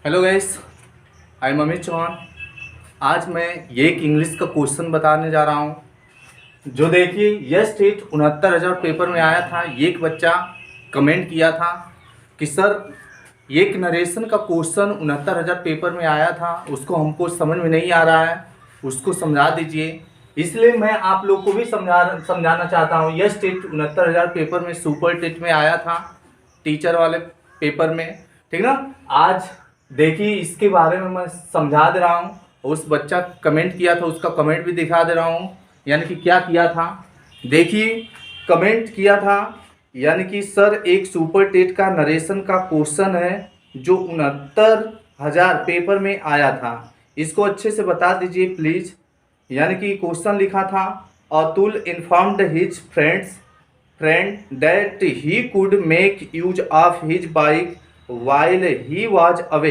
Hello guys, I am Amit Chauhan. आज मैं ये एक इंग्लिश का क्वेश्चन बताने जा रहा हूँ जो देखिए यस स्टेट 69,000 पेपर में आया था। ये एक बच्चा कमेंट किया था कि सर ये एक नरेशन का क्वेश्चन 69,000 पेपर में आया था, उसको हमको समझ में नहीं आ रहा है, उसको समझा दीजिए। इसलिए मैं आप लोग को भी समझाना चाहता हूँ। यस स्टेट 69,000 पेपर में सुपर टेट में आया था, टीचर वाले पेपर में, ठीक ना। आज देखिए इसके बारे में मैं समझा दे रहा हूँ। उस बच्चा कमेंट किया था, उसका कमेंट भी दिखा दे रहा हूँ। यानी कि क्या किया था, देखिए कमेंट किया था, यानी कि सर एक सुपर टेट का नरेशन का क्वेश्चन है जो 69,000 पेपर में आया था, इसको अच्छे से बता दीजिए प्लीज़। यानी कि क्वेश्चन लिखा था, Atul informed his friend that he could make use of his bike while he was away.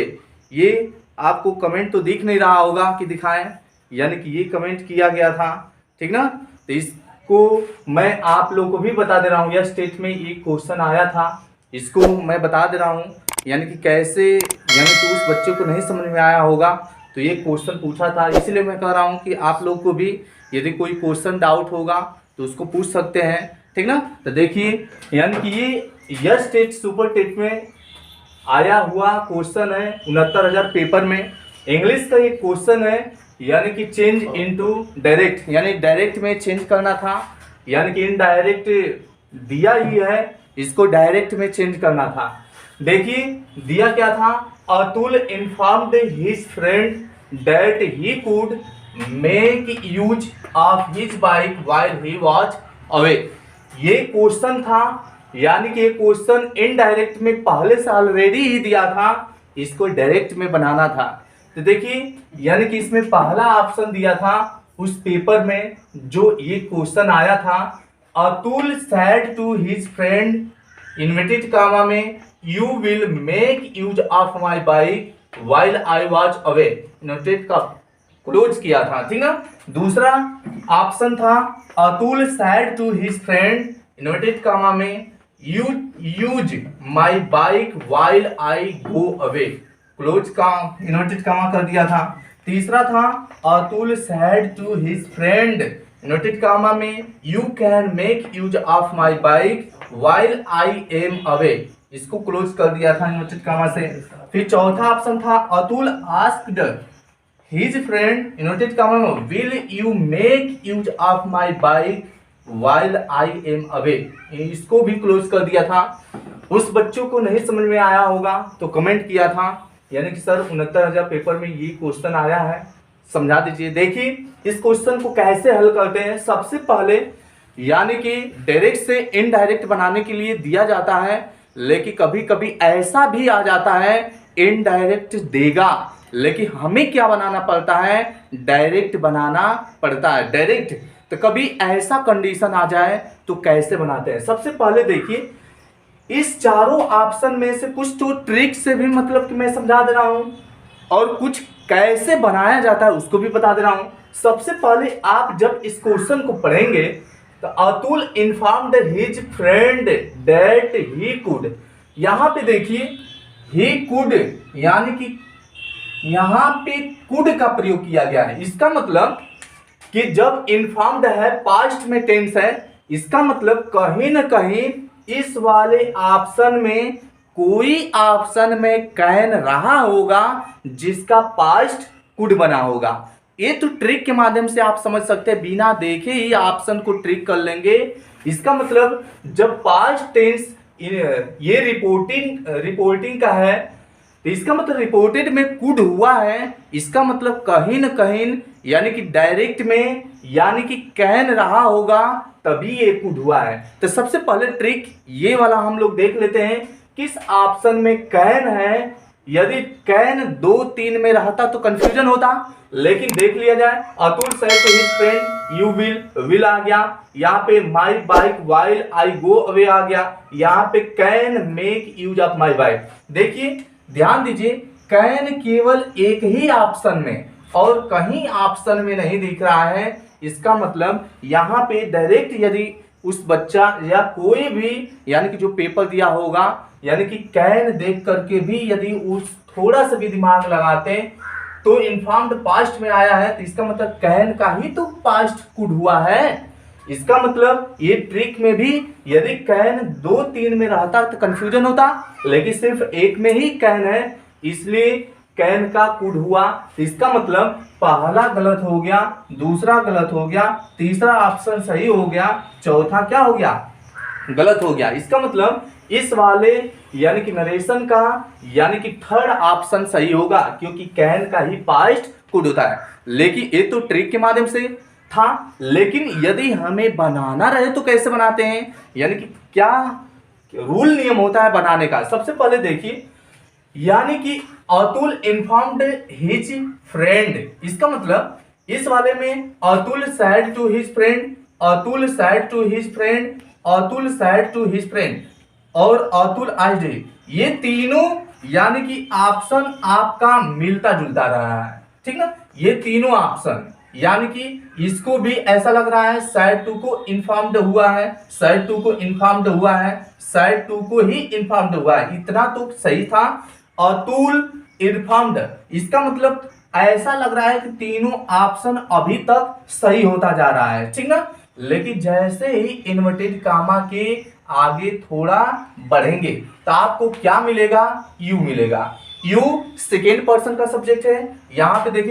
ये आपको कमेंट तो दिख नहीं रहा होगा कि दिखाएं, यानी कि ये कमेंट किया गया था, ठीक ना। तो इसको मैं आप लोग को भी बता दे रहा हूँ, यह स्टेट में ये क्वेश्चन आया था, इसको मैं बता दे रहा हूँ। यानी कि कैसे, यानी कि उस बच्चे को नहीं समझ में आया होगा तो ये क्वेश्चन पूछा था, इसलिए मैं कह रहा हूँ कि आप लोग को भी यदि कोई क्वेश्चन डाउट होगा तो उसको पूछ सकते हैं, ठीक ना। तो देखिए, यानी कि ये यस टेट सुपर टेट में आया हुआ क्वेश्चन है 69,000 पेपर में। इंग्लिश का ये क्वेश्चन है, यानी कि चेंज इनटू डायरेक्ट, यानी डायरेक्ट में चेंज करना था, यानी कि इनडायरेक्ट दिया ही है, इसको डायरेक्ट में चेंज करना था। देखिए दिया क्या था, Atul informed his friend that he could make use of his bike while he was away. ये क्वेश्चन था, यानी कि ये क्वेश्चन इनडायरेक्ट में पहले से ऑलरेडी ही दिया था, इसको डायरेक्ट में बनाना था। तो देखिए, यानी कि इसमें पहला ऑप्शन दिया था उस पेपर में जो ये क्वेश्चन आया था, Atul said to his friend inverted comma में you will make use of my bike while I was away, inverted का क्लोज किया था, ठीक ना। दूसरा ऑप्शन था, Atul said to his friend inverted comma में you use my bike while I go away, close का इन्वर्टेड कामा कर दिया था। तीसरा था, Atul said to his friend inverted comma में you can make use of my bike while I am away, इसको close कर दिया था इन्वर्टेड कामा से। फिर चौथा ऑप्शन था, Atul asked his friend inverted comma में will you make use of my bike while I am away, इसको भी क्लोज कर दिया था। उस बच्चों को नहीं समझ में आया होगा तो कमेंट किया था, यानी कि सर 69,000 पेपर में ये क्वेश्चन आया है, समझा दीजिए। देखिए इस क्वेश्चन को कैसे हल करते हैं। सबसे पहले यानी कि डायरेक्ट से इनडायरेक्ट बनाने के लिए दिया जाता है, लेकिन कभी कभी ऐसा भी आ जाता है इनडायरेक्ट देगा, लेकिन हमें क्या बनाना पड़ता है, डायरेक्ट बनाना पड़ता है। डायरेक्ट तो कभी ऐसा कंडीशन आ जाए तो कैसे बनाते हैं। सबसे पहले देखिए, इस चारों ऑप्शन में से कुछ तो ट्रिक से भी मतलब कि मैं समझा दे रहा हूं, और कुछ कैसे बनाया जाता है उसको भी बता दे रहा हूं। सबसे पहले आप जब इस क्वेश्चन को पढ़ेंगे तो Atul informed his friend that he could, यहां पे देखिए ही कुड, यानी कि यहां पे कुड का प्रयोग किया गया है। इसका मतलब कि जब इन्फॉर्म्ड है पास्ट में टेंस है, इसका मतलब कहीं ना कहीं इस वाले ऑप्शन में कोई ऑप्शन में कैन रहा होगा जिसका पास्ट कुड बना होगा। ये तो ट्रिक के माध्यम से आप समझ सकते हैं, बिना देखे ही ऑप्शन को ट्रिक कर लेंगे। इसका मतलब जब पास्ट टेंस ये रिपोर्टिंग का है तो इसका मतलब रिपोर्टेड में कुड हुआ है, इसका मतलब कहीं न कहीं यानी कि डायरेक्ट में यानी कि कैन रहा होगा तभी ये कुड हुआ है। तो सबसे पहले ट्रिक ये वाला हम लोग देख लेते हैं, किस ऑप्शन में कैन है। यदि कैन 2-3 में रहता तो कंफ्यूजन होता, लेकिन देख लिया जाए, Atul said to his friend you will आ गया, यहाँ पे my bike while I go away आ गया, यहाँ पे can make use of my bike. देखिए ध्यान दीजिए, कैन केवल एक ही ऑप्शन में और कहीं ऑप्शन में नहीं दिख रहा है। इसका मतलब यहाँ पे डायरेक्ट यदि उस बच्चा या कोई भी यानी कि जो पेपर दिया होगा यानी कि कैन देख करके भी यदि उस थोड़ा सा भी दिमाग लगाते तो इन्फॉर्म्ड पास्ट में आया है तो इसका मतलब कैन का ही तो पास्ट कुड हुआ है। इसका मतलब ये ट्रिक में भी यदि कैन 2-3 में रहता तो कंफ्यूजन होता, लेकिन सिर्फ एक में ही कैन है इसलिए कैन का कुड हुआ। तो इसका मतलब पहला गलत हो गया, दूसरा गलत हो गया, तीसरा ऑप्शन सही हो गया, चौथा क्या हो गया, गलत हो गया। इसका मतलब इस वाले यानी कि नरेशन का यानी कि थर्ड ऑप्शन सही होगा क्योंकि कैन का ही पास्ट कुड होता है। लेकिन ये तो ट्रिक के माध्यम से था, लेकिन यदि हमें बनाना रहे तो कैसे बनाते हैं, यानी कि क्या रूल नियम होता है बनाने का। सबसे पहले देखिए यानी कि अतुल इन्फॉर्म्ड हिज फ्रेंड, इसका मतलब इस वाले में Atul said to his friend, Atul said to his friend, Atul said to his friend और अतुल आज डे, ये तीनों यानी कि ऑप्शन आपका मिलता जुलता रहा है, ठीक ना। ये तीनों ऑप्शन यानी कि इसको भी ऐसा लग रहा है साइड 2 को इन्फॉर्म्ड हुआ है, साइड 2 को इन्फॉर्म्ड हुआ है, साइड 2 को ही इन्फॉर्म्ड हुआ है, इतना तो सही था। अतुल इन्फॉर्म्ड, इसका मतलब ऐसा लग रहा है कि तीनों ऑप्शन अभी तक सही होता जा रहा है, ठीक ना। लेकिन जैसे ही इन्वर्टेड कामा के आगे थोड़ा बढ़ेंगे तो आपको क्या मिलेगा, यू मिलेगा। यू सेकेंड पर्सन का सब्जेक्ट है, यहां पे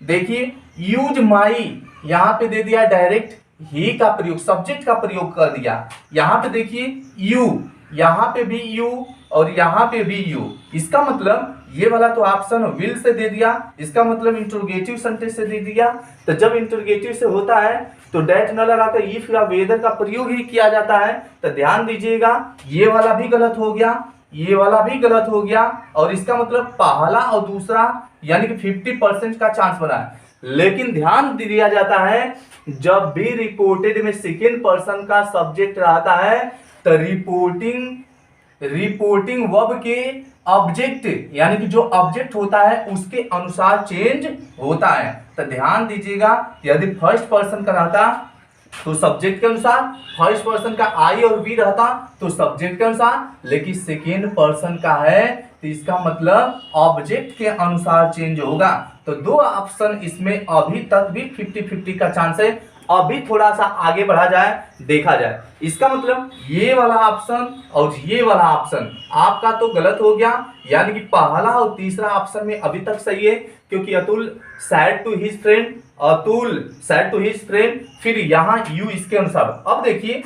देखिए यूज माई, यहां पे दे दिया डायरेक्ट ही का प्रयोग, सब्जेक्ट का प्रयोग कर दिया। यहां पे देखिए यू, यहां पे भी यू और यहां पे भी यू, इसका मतलब ये वाला तो ऑप्शन विल से दे दिया, इसका मतलब इंटरोगेटिव सेंटेंस से दे दिया। तो जब इंटरोगेटिव से होता है तो डेट न लगाकर इफ या वेदर का प्रयोग ही किया जाता है। तो ध्यान दीजिएगा ये वाला भी गलत हो गया, ये वाला भी गलत हो गया और इसका मतलब पहला और दूसरा यानी कि 50% का चांस बना है। लेकिन ध्यान दिया जाता है जब भी रिपोर्टेड में सेकेंड पर्सन का सब्जेक्ट रहता है तो रिपोर्टिंग वर्ब के ऑब्जेक्ट यानी कि जो ऑब्जेक्ट होता है उसके अनुसार चेंज होता है। तो ध्यान दीजिएगा यदि फर्स्ट पर्सन का रहता तो सब्जेक्ट के अनुसार, फर्स्ट पर्सन का आई और वी रहता तो सब्जेक्ट के अनुसार, लेकिन सेकेंड पर्सन का है तो इसका मतलब ऑब्जेक्ट के अनुसार चेंज होगा। तो दो ऑप्शन इसमें अभी तक भी 50-50 का चांस है। अभी थोड़ा सा आगे बढ़ा जाए, देखा जाए, इसका मतलब ये वाला ऑप्शन और ये वाला ऑप्शन आपका तो गलत हो गया, यानी कि पहला और तीसरा ऑप्शन में अभी तक सही है क्योंकि Atul said to his friend, Atul said to his friend, फिर यहाँ यू इसके अनुसार। अब देखिए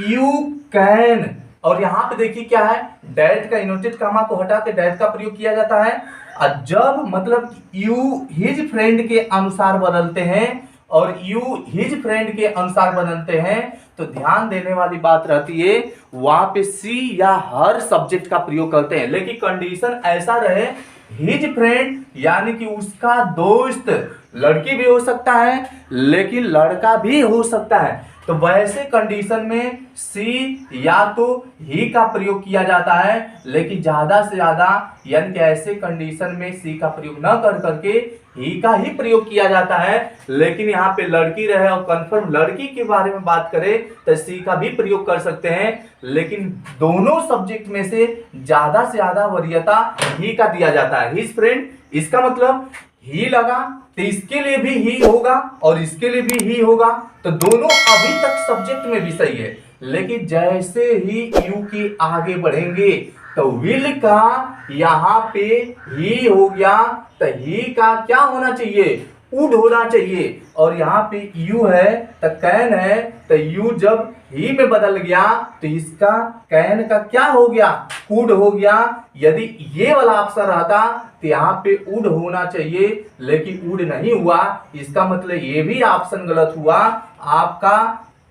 यू कैन और यहाँ पे देखिए क्या है, डैट का इनवर्टेड कामा को हटा के डैट का प्रयोग किया जाता है। और जब मतलब यू हिज फ्रेंड के अनुसार बदलते हैं और यू हिज फ्रेंड के अनुसार बदलते हैं तो ध्यान देने वाली बात रहती है वहां पे सी या हर सब्जेक्ट का प्रयोग करते हैं। लेकिन कंडीशन ऐसा रहे हिज फ्रेंड यानी कि उसका दोस्त, लड़की भी हो सकता है लेकिन लड़का भी हो सकता है, तो वैसे कंडीशन में सी या तो ही का प्रयोग किया जाता है। लेकिन ज्यादा से ज्यादा यानी कि ऐसे कंडीशन में सी का प्रयोग न कर करके ही का ही प्रयोग किया जाता है। लेकिन यहाँ पे लड़की रहे और कंफर्म लड़की के बारे में बात करें तो सी का भी प्रयोग कर सकते हैं, लेकिन दोनों सब्जेक्ट में से ज्यादा वरीयता ही का दिया जाता है। हिज फ्रेंड, इसका मतलब ही लगा तो इसके लिए भी ही होगा और इसके लिए भी ही होगा, तो दोनों अभी तक सब्जेक्ट में भी सही है। लेकिन जैसे ही यू की आगे बढ़ेंगे तो विल का यहाँ पे ही हो गया, तो ही का क्या होना चाहिए, वुड होना चाहिए, और यहाँ पे यू है तो कैन है, तो यू जब ही में बदल गया तो इसका कैन का क्या हो गया, वुड हो गया। यदि ये वाला ऑप्शन रहता तो यहाँ पे वुड होना चाहिए लेकिन वुड नहीं हुआ, इसका मतलब ये भी ऑप्शन गलत हुआ। आपका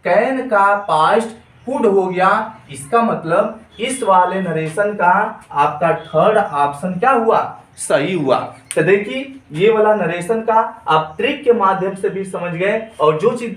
कैन का पास्ट वुड हो गया, इसका मतलब इस वाले नरेशन का आपका थर्ड ऑप्शन क्या हुआ, सही हुआ। तो देखिए ये वाला नरेशन का आप ट्रिक के माध्यम से भी समझ गए। और जो चीज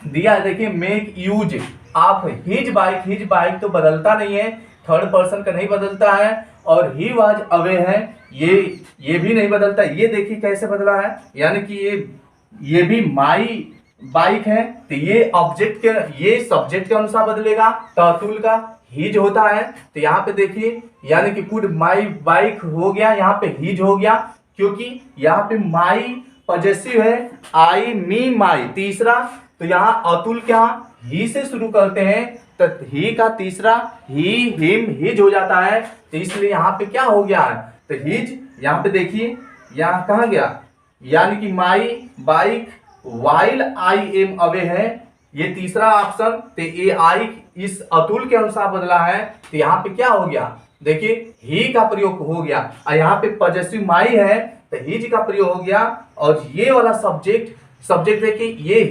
दिया है देखिए मेक यूज आप हिज बाइक तो बदलता नहीं है, थर्ड पर्सन का नहीं बदलता है, और ही वाज अवे है ये भी नहीं बदलता। ये देखिए कैसे बदला है, यानी कि ये भी माई बाइक है, तो ये ऑब्जेक्ट के, ये सब्जेक्ट के अनुसार बदलेगा। तो अतुल का हीज होता है, तो यहाँ पे देखिए यानी कि कुड माई बाइक हो गया, यहाँ पे हीज हो गया, क्योंकि यहाँ पे माई पॉजेसिव है, आई मी माई तीसरा, तो यहाँ अतुल क्या ही से शुरू करते हैं, तो ही का तीसरा ही हिम हिज हो जाता है, तो इसलिए यहाँ पे क्या हो गया है, तो हिज। यहाँ पे देखिए यहाँ कहाँ गया, यानी कि माई bike while I am away है, ये तीसरा ऑप्शन, तो ए आई इस अतुल के अनुसार बदला है, तो यहाँ पे क्या हो गया, देखिए ही का प्रयोग हो गया, और यहाँ पे पॉजेसिव माई है तो हिज का प्रयोग हो गया, और ये वाला सब्जेक्ट देखिए ये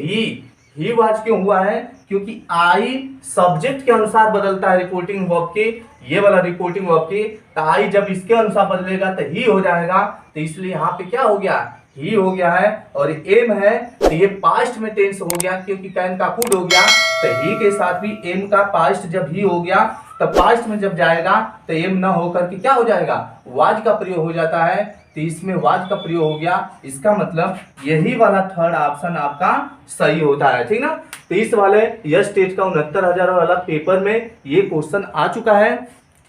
ही वाज क्यों हुआ है, क्योंकि आई सब्जेक्ट के अनुसार बदलता है रिपोर्टिंग वर्ब के, ये वाला रिपोर्टिंग वर्ब के, तो आई जब इसके अनुसार बदलेगा तो ही हो जाएगा, तो इसलिए यहाँ पे क्या हो गया, ही हो गया है। और एम है तो ये पास्ट में टेंस हो गया, क्योंकि कैन का कुड हो गया, तो ही के साथ भी एम का पास्ट जब ही हो गया, तो पास्ट में जब जाएगा तो एम ना होकर के क्या हो जाएगा, वाज का प्रयोग हो जाता है, तो इसमें वाज का प्रयोग हो गया, इसका मतलब यही वाला थर्ड ऑप्शन आपका सही होता है, ठीक ना। तो इस वाले यस टेट का 69,000 वाला पेपर में ये क्वेश्चन आ चुका है,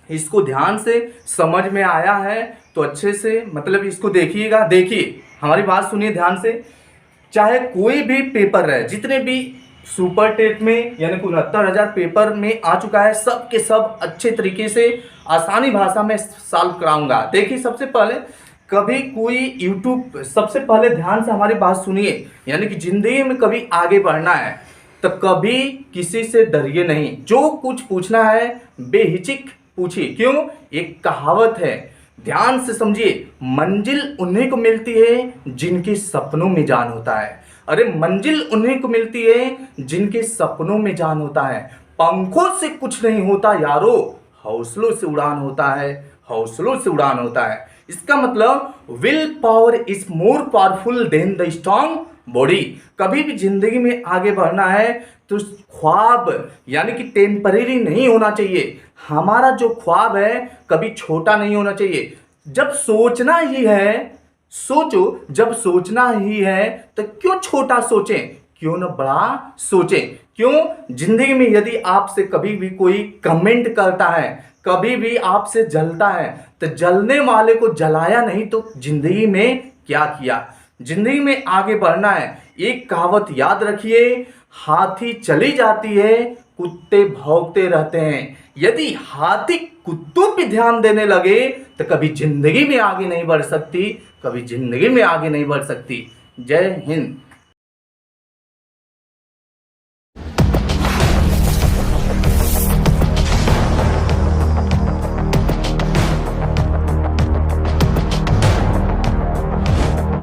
इसको ध्यान से समझ में आया है तो अच्छे से मतलब इसको देखिएगा। देखिए हमारी बात सुनिए ध्यान से, चाहे कोई भी पेपर रहे, जितने भी सुपर टेट में यानी 69,000 पेपर में आ चुका है, सब के सब अच्छे तरीके से आसानी भाषा में सॉल्व कराऊंगा। देखिए सबसे पहले कभी कोई यूट्यूब, सबसे पहले ध्यान से हमारी बात सुनिए, यानी कि जिंदगी में कभी आगे बढ़ना है तो कभी किसी से डरिए नहीं, जो कुछ पूछना है बेहिचक पूछिए। क्यों, एक कहावत है, ध्यान से समझिए, मंजिल उन्हीं को मिलती है जिनके सपनों में जान होता है। अरे मंजिल उन्हीं को मिलती है जिनके सपनों में जान होता है। पंखों से कुछ नहीं होता यारो, हौसलों से उड़ान होता है, हौसलों से उड़ान होता है। इसका मतलब will power is more powerful than the strong body. कभी भी जिंदगी में आगे बढ़ना है तो ख्वाब यानी कि टेम्परेरी नहीं होना चाहिए। हमारा जो ख्वाब है कभी छोटा नहीं होना चाहिए। जब सोचना ही है, सोचो, जब सोचना ही है तो क्यों छोटा सोचें, क्यों न बड़ा सोचें। क्यों, जिंदगी में यदि आपसे कभी भी कोई कमेंट करता है, कभी भी आपसे जलता है, तो जलने वाले को जलाया नहीं तो जिंदगी में क्या किया। जिंदगी में आगे बढ़ना है। एक कहावत याद रखिए, हाथी चली जाती है, कुत्ते भौंकते रहते हैं। यदि हाथी कुत्तों पे ध्यान देने लगे तो कभी जिंदगी में आगे नहीं बढ़ सकती, कभी जिंदगी में आगे नहीं बढ़ सकती। जय हिंद।